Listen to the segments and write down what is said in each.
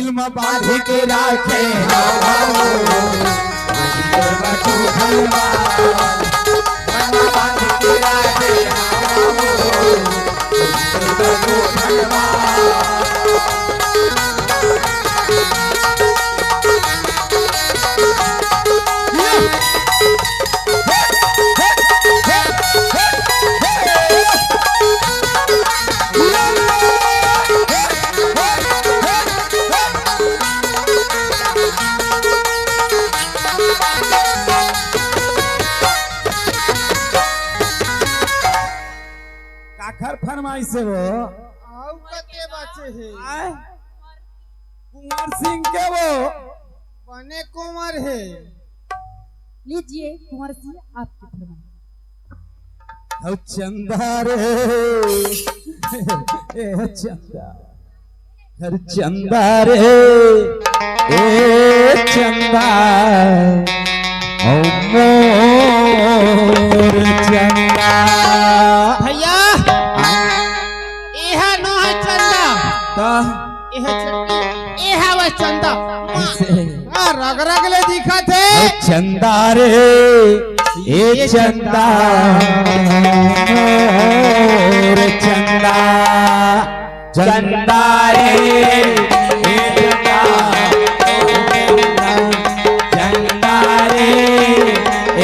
दिल में बांध के राखे फरमाइश हो आउ कते बचे है कुंवर सिंह के वो बने कुंवर है। लीजिए कुंवर सिंह आपकी फरमाइश। ओ चंदा रे ए चंदा हर चंदा रे ए चंदा ओ मोर चंदा भैया एहा न है चंदा ता एहा वह चंदा रग रग ले दिखा थे चंदा रे ए चंदा मोर चंदा चंदा रे ए चंदा रे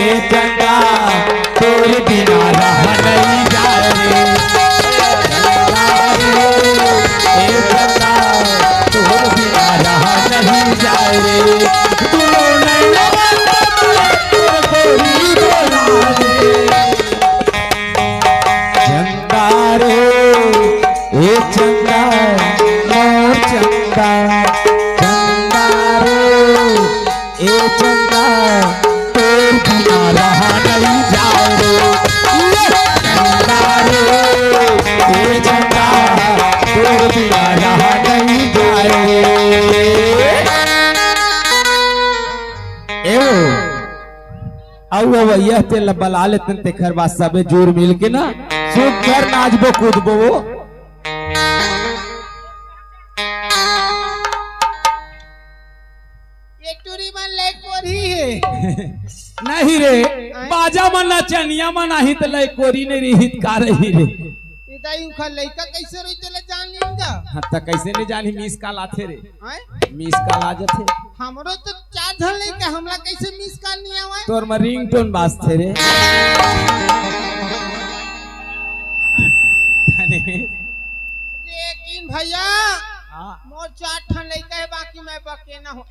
ए चंदा तोर बिना रह नहीं जाए ए चंदा तोर बिना रह नहीं जाए भैया तेल बला लेते तेखर बाद सबे जोर मिल के ना सूख कर नाचबो कूदबो वो नहीं रे बाजा मन नचनिया मन नाही त लय कोरी ने रहित का रही रे इदाई उखा लइका कैसे रोई तेले जान लिंगा हां त कैसे नहीं जानी मिस कॉल आथे रे मिस कॉल आ जाथे हमरो तो चार धन लइका हमला कैसे मिस कॉल नहीं आवे तोर में रिंगटोन बाजथे रे लेकिन भैया मोर चार ठन लइका है बाकी मैं बके ना हो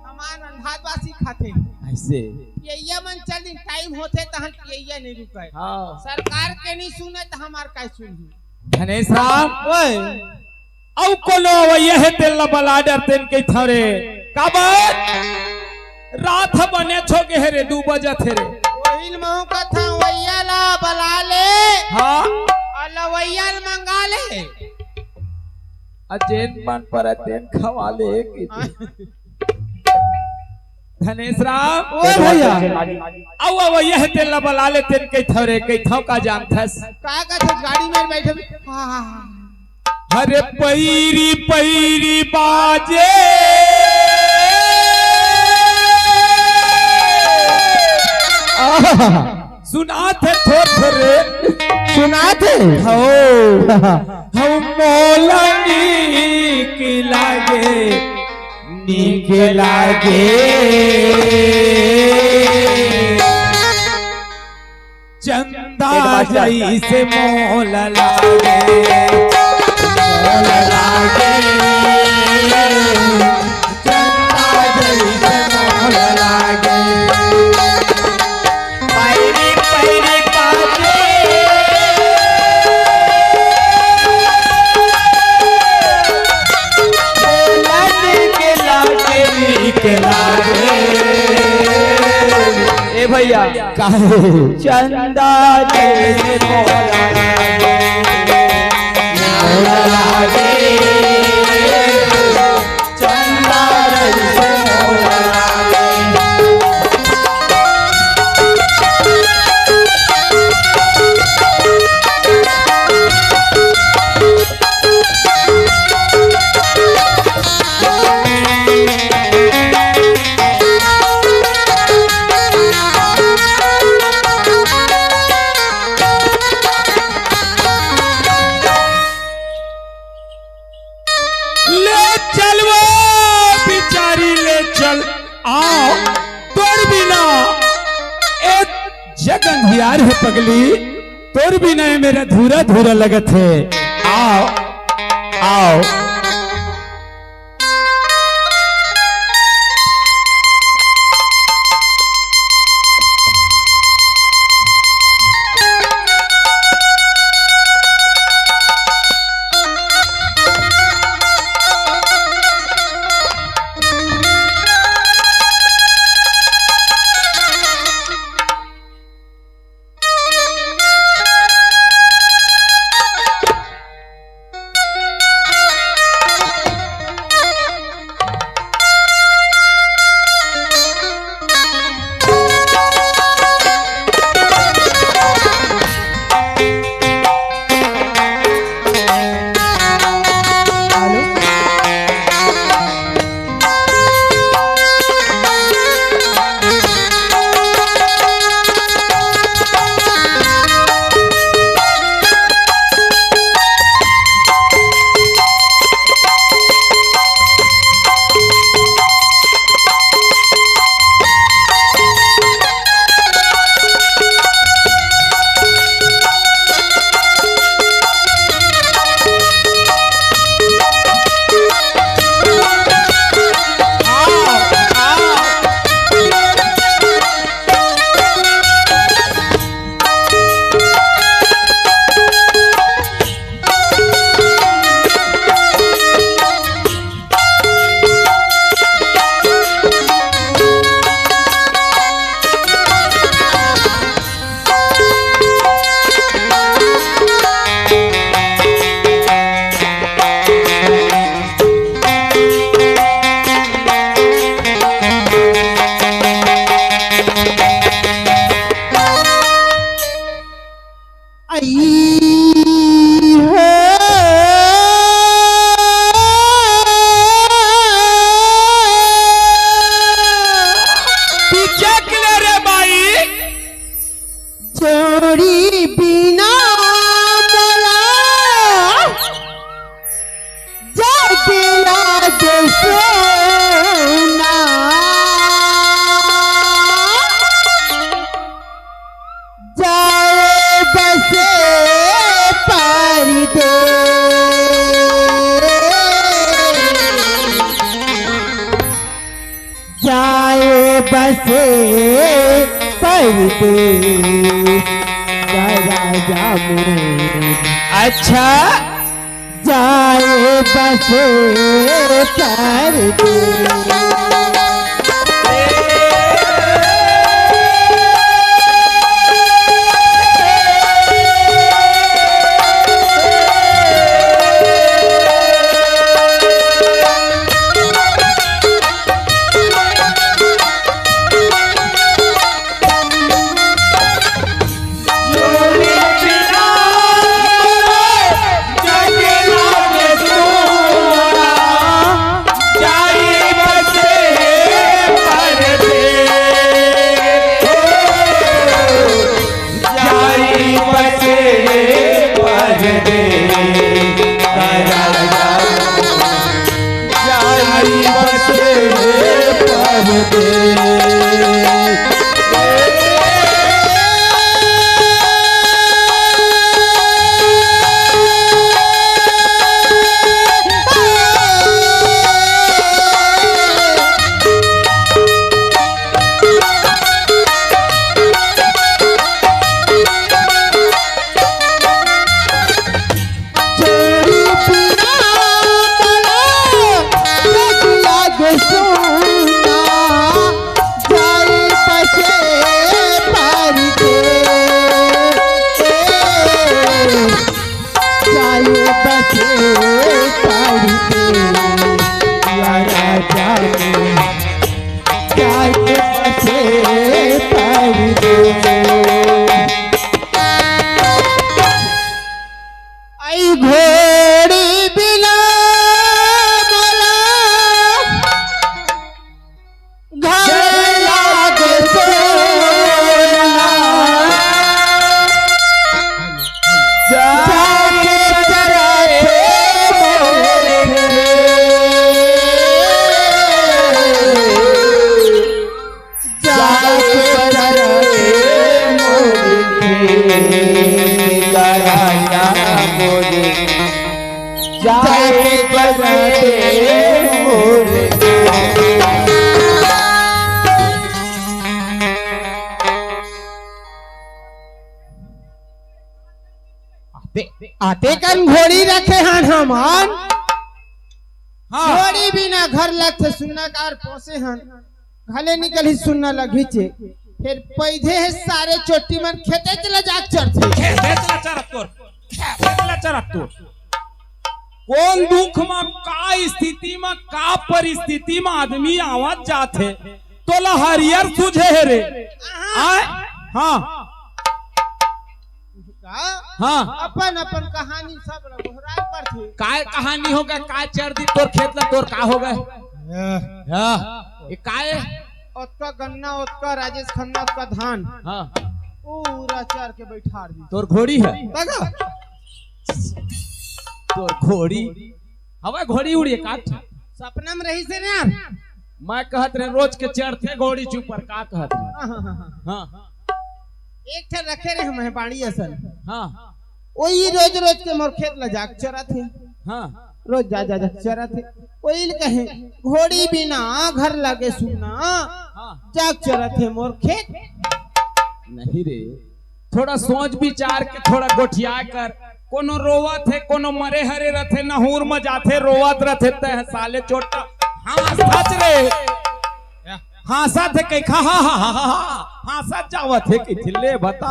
हमान अंधातवासी खाते ऐसे ये मन चल दिन टाइम होते तहन ये नहीं रुकाए हां सरकार के नहीं सुने त हमार काय सुनही धनेश राम ओए औ कोनो यह तेल बलाडर तेन के थरे का बात रात बने छोगे रे 2 बजे थे रे ओहिल महू कथा वैया ला बला ले हां अलवैया मंगा ले अजेन मन पर तेन खवा ले की धनेश राम ओ भैया औ यह तेल बला ले तेन के थरे के थौ का जानथस का कथे गाड़ी में बैठे हां अरे पैरी पैरी बाजे सुनाते थोड़े सुनाते हो हम मोलनी की लागे चंदा जैसे मोल लागे चंदा जैसे मोल लागे पैरी पैरी बाजे के लागे ए भैया काहे चंदा जैसे मोल लागे चंदा जैसे मोल लागे है पगली, तोर भी नहीं मेरा धूरा धूरा लगत है। आओ आओ छोड़ी बिना मोला जगला दे सोना जाए बसे परदे जाए बसे राजा अच्छा जाए बसे परदे सोना जाए आते कन घोड़ी रखे हन हमान हाँ घोड़ी बिना घर लगते सुनना कार पोसे हन घले निकल ही सुनना लगी चे फिर पैदे है सारे चोटी मन खेते चला जाग चढ़ते कौन दुख में का स्थिति में का परिस्थिति में आदमी आवत जाते तो ला हरियर सुझे है रे आय हाँ हाँ अपन अपन कहानी सब दोहराए पर थे काय कहानी हो गया काय चढ़ दी तोर खेत ला तोर का हो गए हाँ ये काय ओतका गन्ना ओतका राजेश खन्ना ओतका धान हाँ पूरा चर के बैठा दी तोर घोड़ी है तगा तोर घोड़ी हवा घोड़ी उड़ी काट सपना में रही से यार मैं कहत रहे रोज के चढ़ते घोड़ी चुपर का कहत रहे हाँ एक ठे रखे रहे हम बाड़ी असल हाँ वही रोज रोज के मोर खेत ला जाग चरा थे हाँ रोज जा जा चरा थे वही कहे घोड़ी बिना घर लगे सुना जाग चरा थे मोर खेत नहीं रे थोड़ा सोच विचार के थोड़ा गोठिया कर कोनो रोवत है कोनो मरे हरे रथे नहूर में जाते रोवत रथे तह साले चोटा हाँ सच रे हाँ साथ कई खा हाँ हाँ हाँ हाँ हाँ सच जावत है कि थिले बता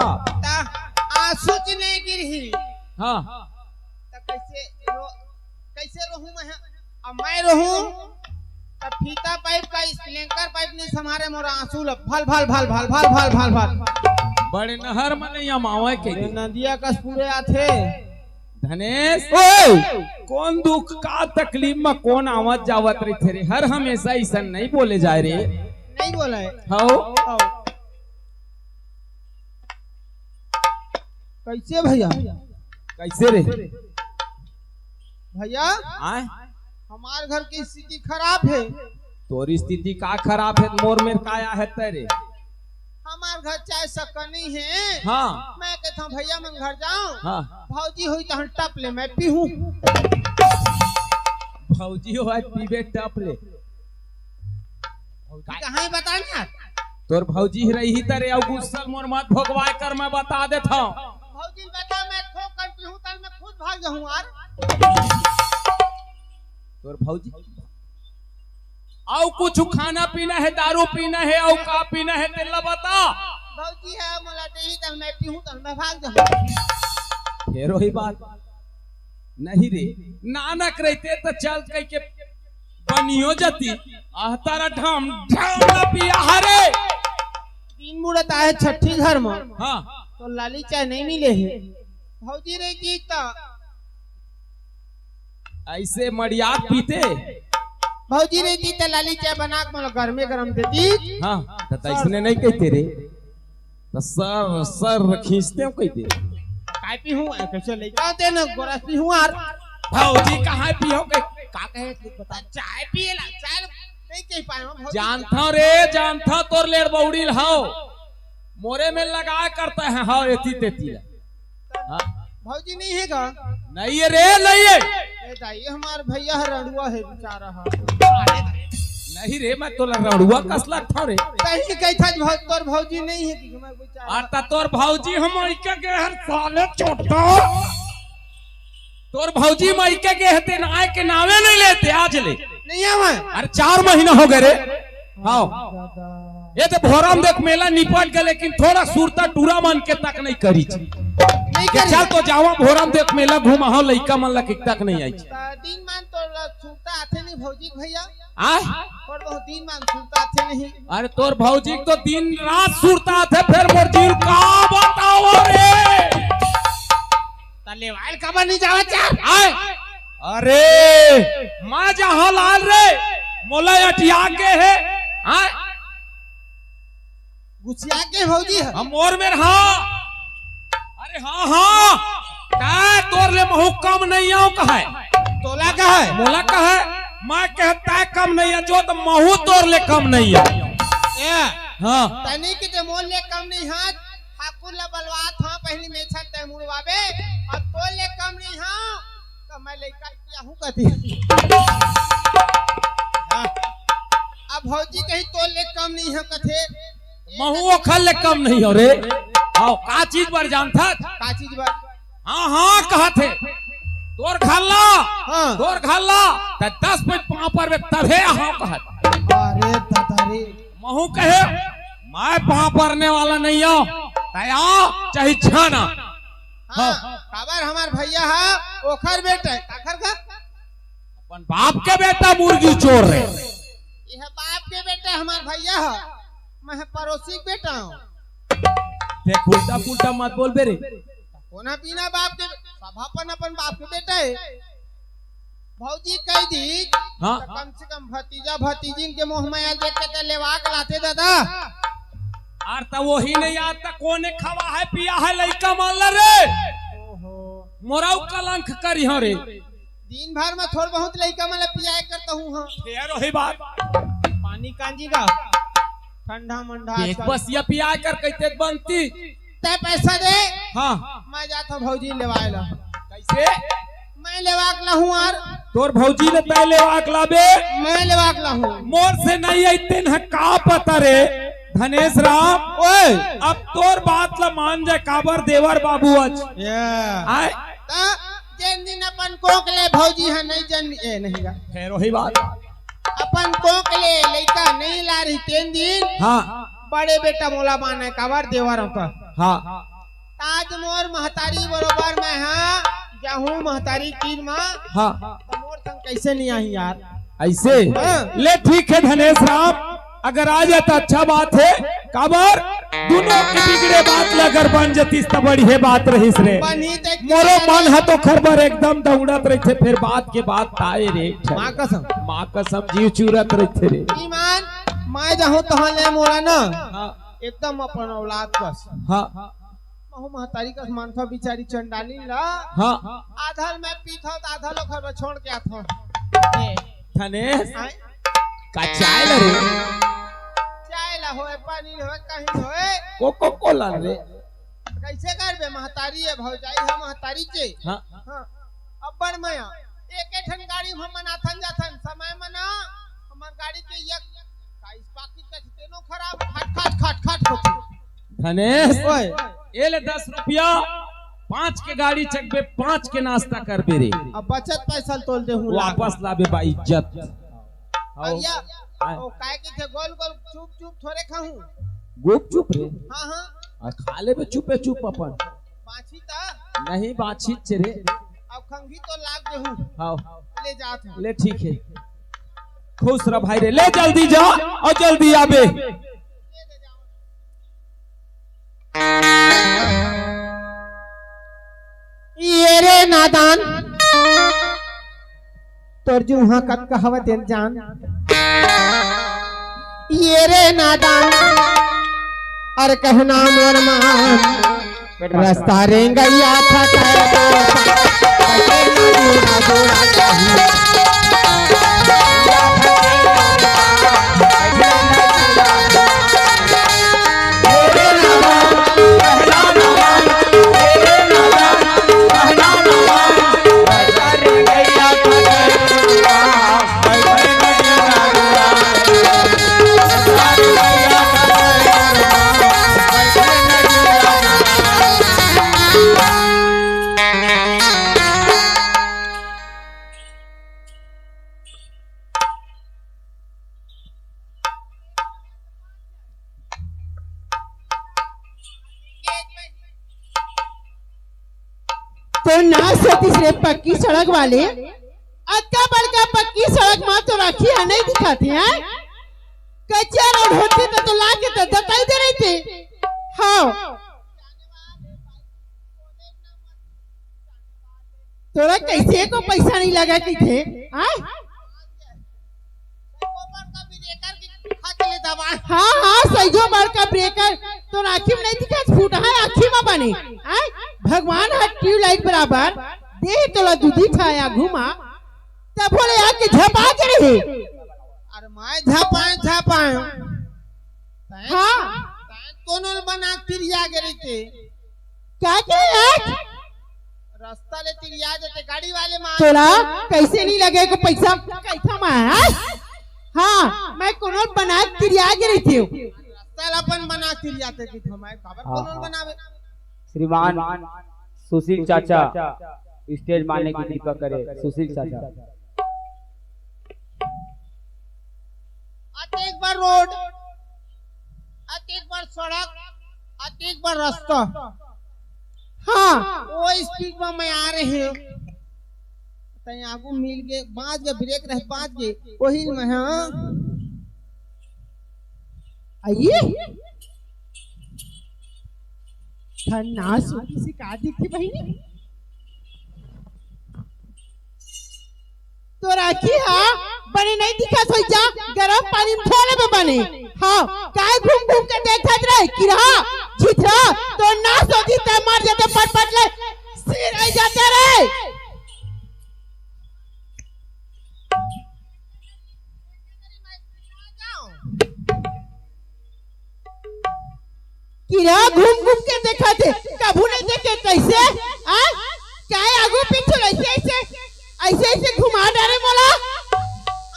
आंसू ने गिरही हाँ कैसे रहूं मैं अब मैं रहूं तब फीता पाइप का स्प्रिंकलर पाइप नहीं समारे मोरा आंसू ल भल भल भल भल भल भल भल भल बड़े नहर में नहीं अमावे के नदिया का पूरे आथे धनेश ओए कौन दुख का तकलीफ में कौन आवत जावत रही थे रे हर हमेशा ऐसा नहीं बोले जाए रे नहीं बोला है हाँ कैसे भैया कैसे रे भैया आए हमारे घर की स्थिति खराब है तोरी स्थिति का खराब है मोर मेर काया है तेरे हमारे घर चाय सकनी है हाँ मैं कहता हूँ भैया मैं घर जाऊँ हाँ भौजी हुई तो टप ले मैं पीहूँ भौजी हो पीबे टप ले कहाँ बता यार तोर भौजी रही तेरे और गुस्सा मोर मत भोगवाए कर मैं बता देता हूँ भौजी बता मैं ठोक कर पीहूँ तब मैं खुद भाग जाऊँ यार तोर भौजी आओ कुछ खाना पीना है दारू पीना है और का पीना है तेला बता भौजी है मला देही तब मैं पीहूँ तब मैं भाग जाऊँ फिर वही बात नहीं रे नानक रहते तो चल कह के बनियो जाती तारा ढाम ढाम ना पिया हरे तीन मुड़त आए छठी घर में हाँ तो लाली चाय नहीं मिले है भौजी रही जी तो ऐसे मड़ियात पीते भौजी रही थी तो लाली चाय बना के मतलब गर्मे गरम देती हाँ तो इसने नहीं कहते रे तो सर खींचते हो कहते काय पी हूँ कैसे ले जाते ना गोरा पी हूँ यार भौजी कहाँ पियो का कहे बता चाय पिएला चाय नहीं कह पाए हम जानता रे जानता तोर लेर बौड़ी हाओ मोरे में लगा करता है हाओ एती तेती हाँ भौजी नहीं है का नहीं है रे नहीं है ये हमार भैया रड़ुआ है बेचारा नहीं रे मैं तो रड़ुआ कसला था रे कहीं कही था तोर भौजी नहीं है कि मैं बेचारा आता तोर भौजी हम इके के हर साले छोटा तोर भौजी माइके के हते नाय के नावे नहीं लेते आज ले नहीं आवे अरे 4 महीना हो गए रे हां ये तो भोराम देख मेला निपट गए लेकिन थोड़ा सुरता टूरा मान के तक नहीं करी नहीं के चल तो जावा भोराम देख मेला घुमा हो लइका मन लक तक नहीं आई दिन मान तो सुरता आथे नहीं भौजी भैया आ और बहुत दिन मान सुरता आथे नहीं अरे तोर भौजी तो दिन रात सुरता आथे फिर मोर जीव का बताओ रे तले वाल कब नहीं जावा चार आए अरे मां जहां लाल रे मोला अटिया के है हां गुसिया के भौजी है हम और में हां अरे हां हां का तोर ले महू कम नहीं आओ कहे तोला का है मोला का है मैं कहता है कम नहीं है जो तो महू तोर ले कम नहीं है हां तनी के मोल ले कम नहीं हां ठाकुर ला बलवात हां पहली में छट ते मुड़वाबे और तो ले कम नहीं हां तो मैं लइका किया हूं कथी अब भौजी कहीं तो ले कम नहीं है कथे महू खल ले कम नहीं हो रे आओ का चीज पर जानता का चीज बा हाँ हाँ कहत है तोर घल्ला हाँ। तोर घल्ला त 10 पे पाँव पर वे तभे हाँ कहत अरे दादा रे महू कहे मैं पाँव परने वाला नहीं हूँ तया चाहे छाना हाँ खबर हमार भैया है ओखर बेटा काखर का अपन बाप के बेटा मुर्गी चोर रहे यह बाप के बेटा हमार भैया है मैं पड़ोसी के बेटा हूँ देख उल्टा पुल्टा मत बोल बे रे कोना पीना बाप के सब अपन बाप के बेटा है भौजी कह दी हाँ तो कम से कम भतीजा भतीजी के मुंह में देख के तो लेवाक लाते दादा और तो वही नहीं आता कोने खवा है पिया है लइका मान ल रे मोराउ कलंक करी हो रे दिन भर में थोड़ा बहुत लइका मैं पिया करता हूँ हाँ फिर वही बात पानी कांजी का ठंडा मंडा एक बस ये पिया कर कैसे बनती ते पैसा दे हाँ मैं जाता भौजी लेवाए ला कैसे मैं लेवाक ला हूँ यार तोर भौजी ने पहले वाक लाबे मैं लेवाक ला हूँ मोर से नहीं आते न का पता रे धनेश राम ओए अब तोर बात ला मान जा काबर देवर बाबू आज आए ता जिन दिन अपन कोक ले भौजी है नहीं जन ए नहीं गा फिर वही बात अपन कोक ले लइका नहीं ला रही तीन दिन हाँ बड़े बेटा मोला माने काबर देवर पर हाँ ताज मोर महतारी बरोबर में हाँ जाहूं महतारी कीर माँ हाँ तो मोर संग कैसे नहीं आई यार ऐसे ले ठीक है धनेश राम अगर आ जाता अच्छा बात है काबर दोनों के बिगड़े बात ले अगर बन जतीस तो बड़ी है बात रहीस रे बनी ते मोरो मन है तो खरबर एकदम दौड़त रहे थे फिर बात के बाद ताए रे माँ कसम जीव चूरत रहे थे रे ईमान मैं जाहूं तहां ले मोला ना हाँ एकदम अपन औलाद कस हाँ महू महतारी का मानथा बिचारी चंडाली ला हाँ आधल में पीथा तो आधा लोग घर छोड़ के आता धनेश आए का चाय रे चाय ला होए पानी होए कहीं होए कोको कोला रे कैसे करबे महतारी है भौजाई है महतारी के हाँ हां अब्बड़ मया एक ठन गाड़ी हम मनाथन जाथन समय मना हमर गाड़ी के एक काइस पाकी के तेनो खराब खट खट खट खट होती धनेश ओए ये ले 10 रुपया 5 के गाड़ी चक बे 5 के नाश्ता कर बे रे अब बचत पैसा तोल दे हूं वापस लाबे बा इज्जत भैया ओ काय के थे गोल गोल चुप चुप थोड़े खाऊं गुप चुप रे हां हां और खा ले बे चुपे चुप अपन बाछी ता नहीं बातचीत से रे अब खंगी तो लाग दे हूं हाँ ले जात हूं ले ठीक है खुश रह भाई रे ले जल्दी जा और जल्दी आबे ये रे नादान तोर जो वहां कब कहावत है जान ये रे नादान अरे कहना मोर मान रास्ता रेंगैया था तो ना सोतीस रे पक्की सड़क वाले अक्का बड़का पक्की सड़क में तो राखी नहीं दिखाते हैं कच्चा रोड होती तो ला के तो बताई दे रही थी हाँ तोरा कैसे को पैसा नहीं लगा की थे हाँ हाँ सही बड़का ब्रेकर तो राखी में नहीं दिखा फूटा है आखी में बने भगवान है ट्यूबलाइट बराबर दे तोला दूधी खाया घुमा तब बोले आके झपा के रहे अरे मैं झपाए हाँ कोनो बना तिरिया गे रही क्या क्या रास्ता ले तिरिया देते गाड़ी वाले मां तोला कैसे नहीं लगे को पैसा कैसा में हाँ मैं कोनो बना तिरिया गे रही थी रास्ता अपन बना तिरियाते थी मैं खबर कोनो बनावे सुशील चाचा स्टेज मारने की कृपा करे। सुशील चाचा एक बार रोड, एक बार सड़क, एक बार रास्ता। हाँ वो स्पीड में मैं आ रहे हैं तय आगू मिल गए, बाज गए, ब्रेक रहे बाज गए वही में। हाँ आइए ठन्ना सूखी से का दिखी बहिनी तो राखी। हाँ बने नहीं दिखा सोई जा, गरम पानी में थोड़े में बने। हाँ काय घूम घूम के देखत रहे कि रहा छितरा तो ना सोची ते मर जाते पट पट ले सिर आई जाते रहे। किरा घूम घूम के देखा थे, कभू नहीं देखे कैसे। क्या आगू पीछे ऐसे ऐसे ऐसे ऐसे घुमा डाले मोला।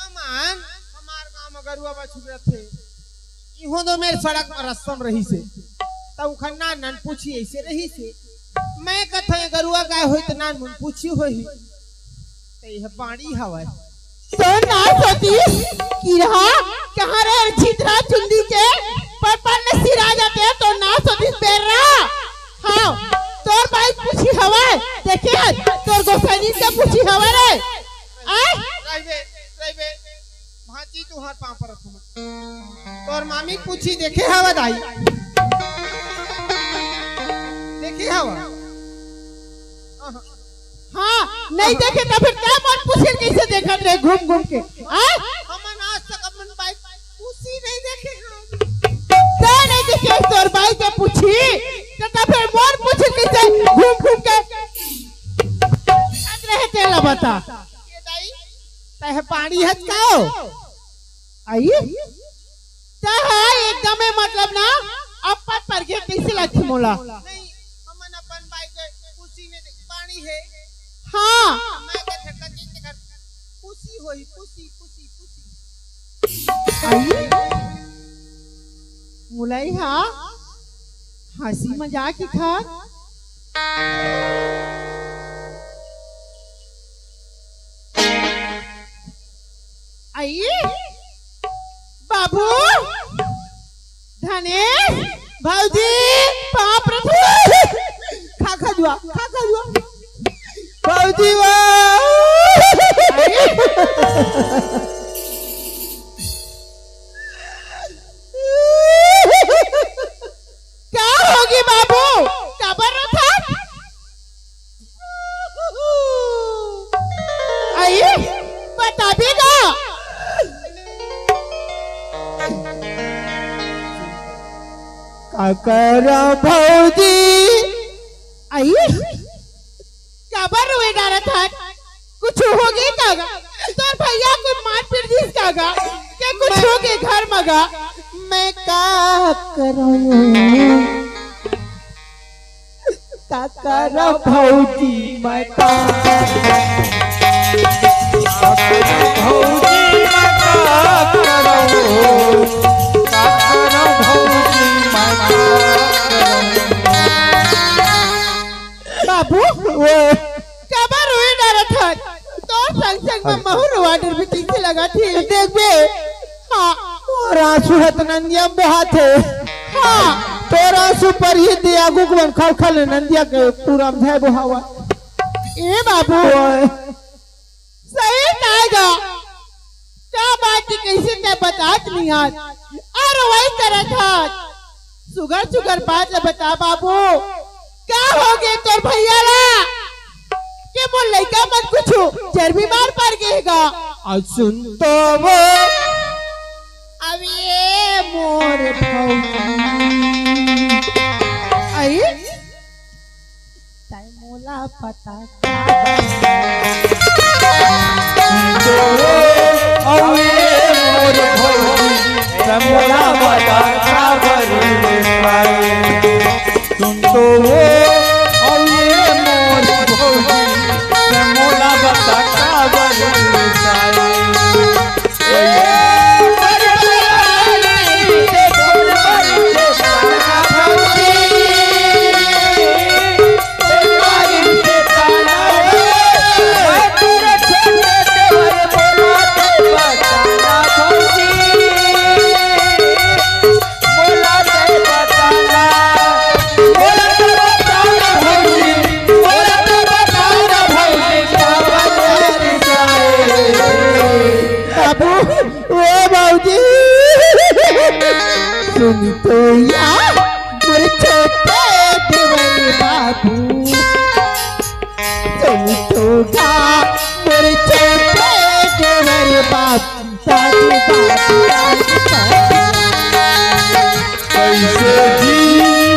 अमान हमार गांव में गरुआ बछू थे, इहो तो मेरे सड़क में रस्म रही से तब खन्ना नन पूछी ऐसे रही से। मैं कथे गरुआ गाय होई त नान मुन पूछी होई ते यह पानी हवा तो ना सोती कि रहा कहां रे छितरा चुंदी के पर ने सिरा जाते हैं तो ना सोती पैर रहा। हां तोर भाई पूछी हवा देखे तोर गोसानी का पूछी हवा रे। रइबे भांची तू हर पांव पर रखो तोर मामी पूछी देखे हवा दाई देखे हवा। हाँ नहीं देखे तो फिर क्या मन पूछे कैसे देखत रहे घूम घूम के। हमन आज तक अपन भाई पूछी नहीं देखे तो नहीं देखे तोर भाई के पूछी तो फिर मोर पूछे कैसे घूम घूम के रहे तेला बता ये दाई तह पानी हत काओ आई तह एकदम मतलब ना अपन पर के कैसे लखी मोला नहीं हमन अपन भाई के पूछी में पानी है। हाँ मैं के ठक्का जी कर पूछी होई पूछी पूछी पूछी आई मुलाई। हाँ हंसी मजाक की खा आई बाबू धने भाऊजी बाप रे खा खा जुआ भाऊजी क्या होगी बाबू खबर था आइए बता भी ना। काकरा भाऊजी आइए खबर हुए डारा था कुछ होगी कागा तो भैया कोई मारपीट जिस कागा क्या कुछ होगी घर मगा मैं का करूं काकरा भाऊजी मैं का बाबू खबर हुई डारा था तो संग संग में महू वाटर भी किसे लगा थी देख बे। हाँ और आंसू है तो नंदिया बहात है। हाँ तोर आंसू पर ही दिया गुगवन खल खल नंदिया के पूरा भय बहावा। ए बाबू सही नागा क्या बात कैसे क्या बात नहीं आज और वही तरह था सुगर सुगर बात ले बता बाबू क्या हो गए तोर भैया ला के बोल लइका मत कुछ चर्बी मार पर गएगा और सुन तो वो अब ये मोर आई टाइम मोला पता मोला बता खबर सुन तो वो और ये मोर मोला बता खबर सुनी तो या मोरे छोटे देवर बाबू सुनी तो गा मोरे छोटे देवर बाबू साजू बाबू कैसे जी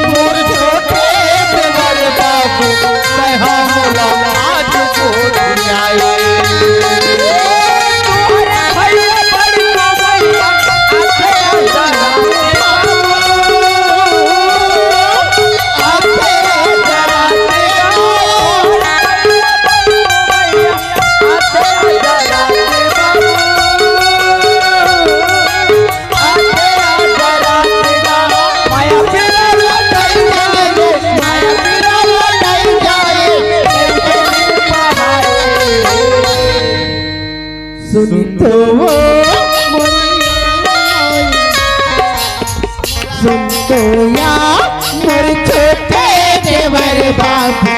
मोर छोटे देवर बाबू कहा मोला आज को आए सुनी तो सुन तो या मोरे छोटे देवर बाबू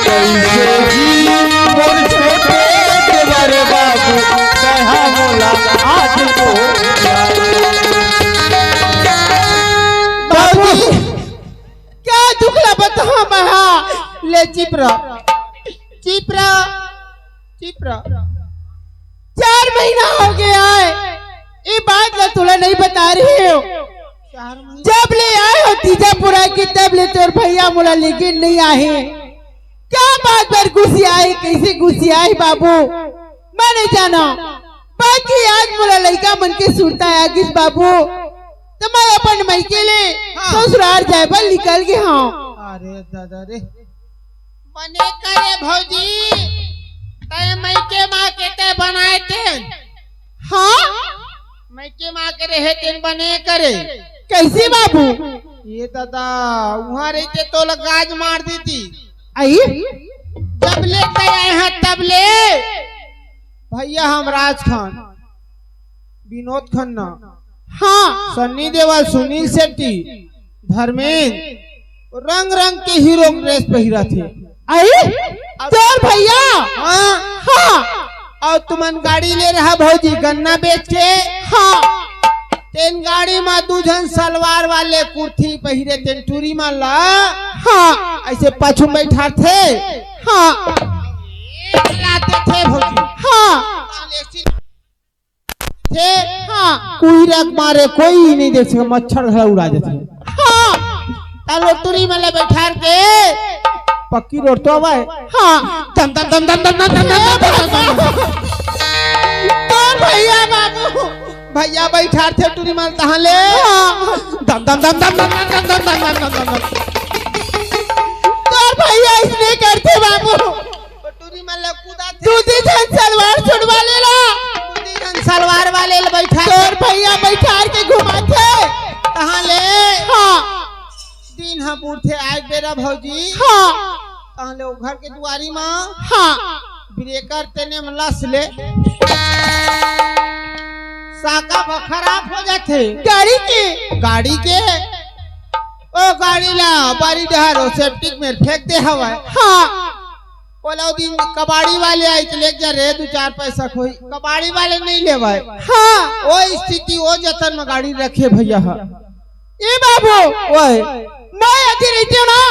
कैसे जी मोर छोटे देवर बाबू कहा मोला आज को बाबू क्या दुखला बता महा ले चिपरा चिपरा चिपरा 4 महीना हो गया है ये बात मैं तुला नहीं बता रही हो जब ले आए हो तीजापुरा की तब ले तोर भैया मोला लेकिन नहीं आए क्या बात पर गुस्सी आई कैसे गुस्सी आई बाबू मैं नहीं जाना बाकी आज मोला लड़का मन के सुरता है किस बाबू तो मैं अपन मैके ले ससुराल जाए पर निकल गए हाँ अरे दादा रे बने करे भौजी तय मैके माँ के तय बनाए थे हाँ मैके माँ के रहे तेन बने करे कैसे बाबू ये दादा वहाँ रहते तो लग गाज मार दी थी आई जब ले तय आए हैं तब ले भैया हम राज खान विनोद खन्ना हाँ सन्नी देओल सुनील शेट्टी धर्मेंद्र रंग रंग के हीरो ड्रेस पहिरा थे आई तोर भैया हाँ हाँ और तुमन गाड़ी ले रहा भौजी गन्ना बेच के हाँ तेन गाड़ी में 2 जन सलवार वाले कुर्ती पहिरे तेन टूरी में ला हाँ ऐसे पाछू बैठा थे हाँ लाते थे भौजी हाँ थे हाँ कोई रख मारे कोई नहीं देख सके मच्छर घर उड़ा देते हाँ तालो टूरी में ले बैठा के पक्की रोड तो आवे हाँ दम दम दम दम दम दम दम तोर भैया बाबू भैया बैठा थे टूरी में तहां ले दम दम दम दम दम दम दम दम दम दम दम तोर भैया इसने करते बाबू टूरी में ले कूदा थे दूधी जन सलवार छुड़वा ले ला सलवार वाले ले बैठा तोर भैया बैठा के घुमाते तहां ले हाँ दिन हम उठे आए बेरा भौजी हाँ तहां ले घर के दुआरी में हाँ ब्रेकर तेने में लस ले साका खराब हो जाते गाड़ी के ओ गाड़ी ला बारी डहारो सेप्टिक में फेंक दे हवा हाँ बोला दिन कबाड़ी वाले आए तो ले जा रे 2-4 पैसा खोई कबाड़ी वाले नहीं ले भाई हाँ वो स्थिति वो जतन में गाड़ी रखे भैया ये बाबू ओए मैं अति रहती हूँ ना